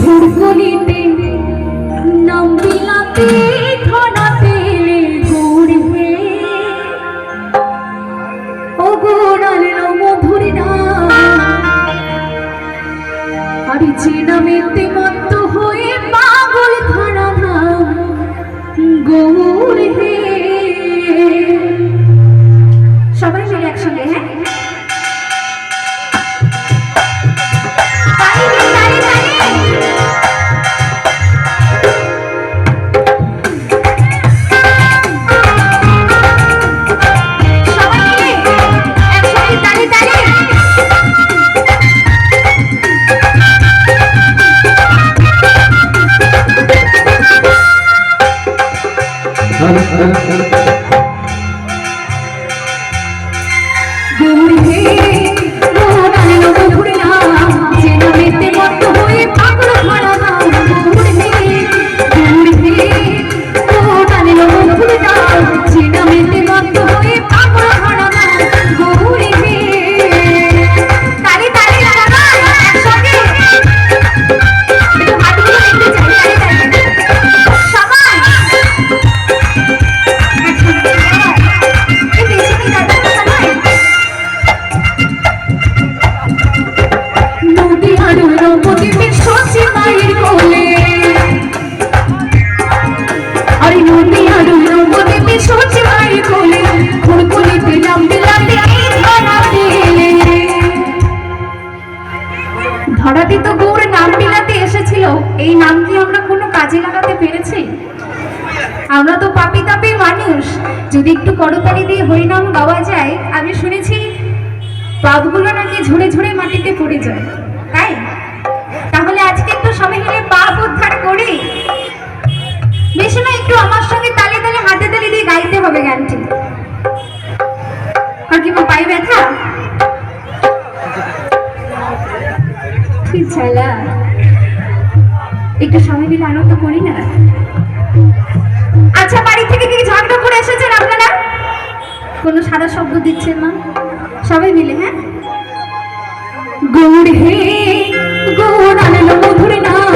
ঘুরগুলিতে নাম বিলাতে ধরাতে গুড় হে ও গোড়াল মধুর নাম আর যে নামেতে মত্ত হয়ে পাগল ধরা নাম গৌর হে। সবাই মিলে একসঙ্গে হ্যাঁ ধরাতে তো গৌর নাম বিলাতে এসেছিল, এই নাম কি আমরা কোনো কাজে লাগাতে পেরেছি? আমরা তো পাপি তাপি মানুষ। যদি একটু করতালি দিয়ে হরিনাম গাওয়া যায়, আমি শুনেছি পাপগুলো নাকি ঝরে ঝরে মাটিতে পড়ে যায়, তাই তাহলে আজকে একটু সবাই মিলে পাপ উদ্ধার করি। বেশি না, একটু আমার সঙ্গে তালে তালে হাতে তালে দিয়ে গাইতে হবে গানটি। আর কি পাই ব্যথা ঝালা, একটু সবাই মিলে আনন্দ করি না। আচ্ছা, বাড়ি থেকে কি ঝগড়া করে এসেছেন আপনারা? কোনো সাদা শব্দ দিচ্ছেন না? সবাই মিলে হ্যাঁ গৌর হে গৌর আনন্দ মধুর নাম